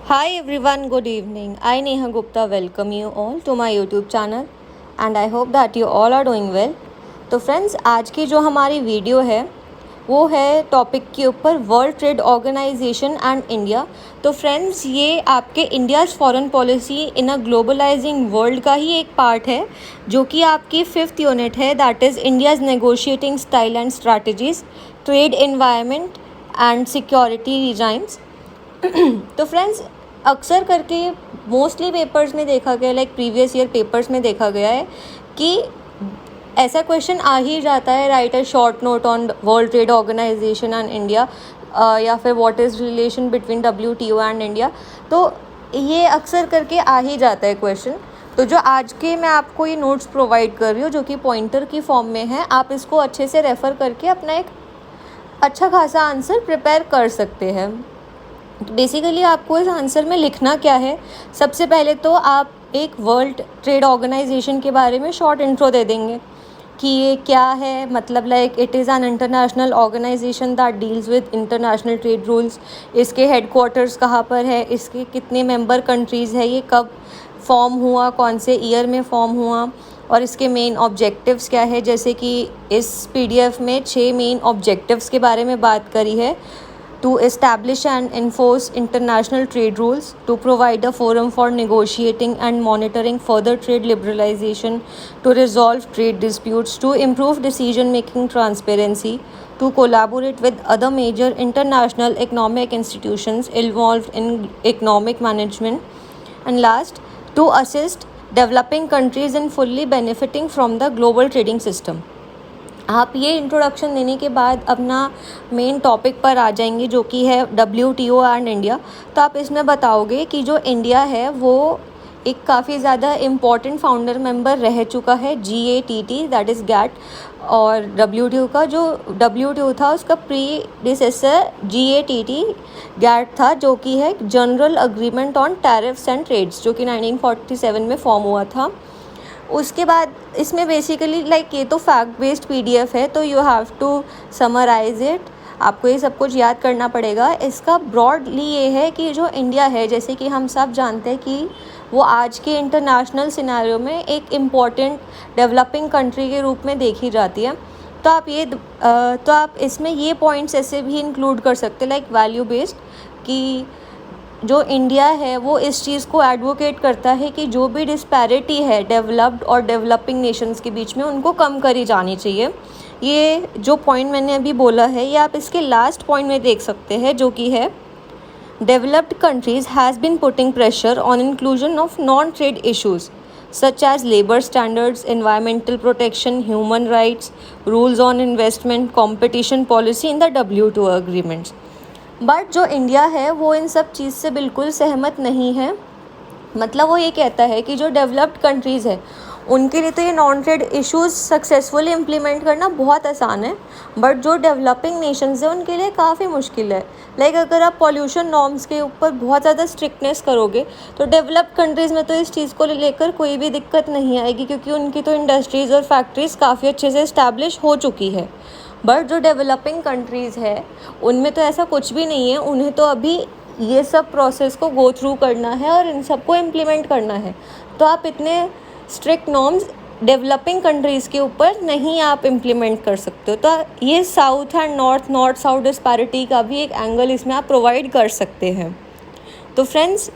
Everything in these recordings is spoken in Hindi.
Hi everyone, good evening. I Neha Gupta welcome you all to my YouTube channel and I hope that you all are doing well. तो फ्रेंड्स आज की जो हमारी वीडियो है वो है टॉपिक के ऊपर World trade organisation and India. तो फ्रेंड्स ये आपके India's foreign policy in a globalising world का ही एक पार्ट है जो कि आपकी 5th यूनिट है, that is India's negotiating style and strategies, trade environment and security regimes. तो फ्रेंड्स अक्सर करके मोस्टली पेपर्स में देखा गया, लाइक प्रीवियस ईयर पेपर्स में देखा गया है कि ऐसा क्वेश्चन आ ही जाता है, write a short note on world trade organisation and India, या फिर what is relation between WTO and India. तो ये अक्सर करके आ ही जाता है क्वेश्चन। तो जो आज के मैं आपको ये नोट्स प्रोवाइड कर रही हूँ जो कि पॉइंटर की फॉर्म में है, आप इसको अच्छे से रेफ़र करके अपना एक अच्छा खासा आंसर प्रिपेयर कर सकते हैं। तो बेसिकली आपको इस आंसर में लिखना क्या है, सबसे पहले तो आप एक वर्ल्ड ट्रेड ऑर्गेनाइजेशन के बारे में शॉर्ट इंट्रो दे देंगे कि ये क्या है। मतलब like it is an international organisation that deals with international trade rules. इसके हेडक्वार्टर्स कहाँ पर है, इसके कितने मेंबर कंट्रीज़ है, ये कब फॉर्म हुआ, कौन से ईयर में फॉर्म हुआ, और इसके मेन ऑब्जेक्टिव्स क्या है। जैसे कि इस PDF में 6 मेन ऑब्जेक्टिव्स के बारे में बात करी है। To establish and enforce international trade rules, to provide a forum for negotiating and monitoring further trade liberalization, to resolve trade disputes, to improve decision-making transparency, to collaborate with other major international economic institutions involved in economic management, and last, to assist developing countries in fully benefiting from the global trading system। आप ये इंट्रोडक्शन देने के बाद अपना मेन टॉपिक पर आ जाएंगे जो कि है WTO एंड इंडिया। तो आप इसमें बताओगे कि जो इंडिया है वो एक काफ़ी ज़्यादा इम्पॉर्टेंट फाउंडर मेंबर रह चुका है GATT, दैट इज़ गैट, और WTO का जो WTO था उसका प्रीडिसेसर GATT गैट था, जो कि है general agreement on tariffs and trades, जो कि 1947 में फॉर्म हुआ था। उसके बाद इसमें बेसिकली लाइक ये तो फैक्ट बेस्ड PDF है, तो you have to summarise it. आपको ये सब कुछ याद करना पड़ेगा। इसका ब्रॉडली ये है कि जो इंडिया है, जैसे कि हम सब जानते हैं कि वो आज के इंटरनेशनल सिनेरियो में एक इम्पॉर्टेंट डेवलपिंग कंट्री के रूप में देखी जाती है। तो आप इसमें ये पॉइंट्स ऐसे भी इंक्लूड कर सकते हैं, लाइक वैल्यू बेस्ड, कि जो इंडिया है वो इस चीज़ को एडवोकेट करता है कि जो भी डिस्पैरिटी है डेवलप्ड और डेवलपिंग नेशंस के बीच में, उनको कम करी जानी चाहिए। ये जो पॉइंट मैंने अभी बोला है ये आप इसके लास्ट पॉइंट में देख सकते हैं, जो कि है developed countries has been putting pressure on inclusion of non trade issues such as labor standards, environmental protection, human rights, rules on investment, competition policy in the WTO agreements। But जो इंडिया है वो इन सब चीज़ से बिल्कुल सहमत नहीं है। मतलब वो ये कहता है कि जो डेवलप्ड कंट्रीज़ है उनके लिए तो ये non trade issues successfully implement करना बहुत आसान है, बट जो डेवलपिंग नेशंस है उनके लिए काफ़ी मुश्किल है। लाइक अगर आप पॉल्यूशन नॉर्म्स के ऊपर बहुत ज़्यादा स्ट्रिक्टनेस करोगे तो डेवलप्ड कंट्रीज़ में तो इस चीज़ को लेकर कोई भी दिक्कत नहीं आएगी, क्योंकि उनकी तो इंडस्ट्रीज़ और फैक्ट्रीज़ काफ़ी अच्छे से इस्टेब्लिश हो चुकी है। बट जो डेवलपिंग कंट्रीज़ है उनमें तो ऐसा कुछ भी नहीं है, उन्हें तो अभी ये सब प्रोसेस को गो थ्रू करना है और इन सबको इम्प्लीमेंट करना है। तो आप इतने स्ट्रिक्ट नॉर्म्स डेवलपिंग कंट्रीज़ के ऊपर नहीं आप इम्प्लीमेंट कर सकते हो। तो ये south and north south disparity का भी एक एंगल इसमें आप प्रोवाइड कर सकते हैं। तो फ्रेंड्स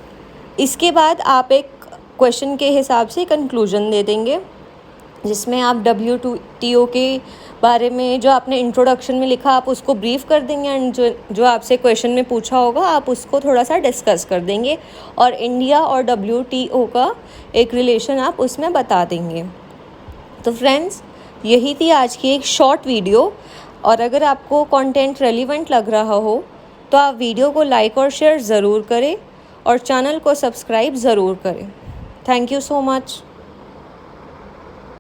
इसके बाद आप एक क्वेश्चन के हिसाब से कंक्लूजन दे देंगे जिसमें आप WTO के बारे में जो आपने इंट्रोडक्शन में लिखा आप उसको ब्रीफ कर देंगे, एंड जो आपसे क्वेश्चन में पूछा होगा आप उसको थोड़ा सा डिस्कस कर देंगे, और इंडिया और WTO का एक रिलेशन आप उसमें बता देंगे। तो फ्रेंड्स यही थी आज की एक शॉर्ट वीडियो, और अगर आपको कंटेंट रेलिवेंट लग रहा हो तो आप वीडियो को लाइक और शेयर ज़रूर करें और चैनल को सब्सक्राइब ज़रूर करें। Thank you so much.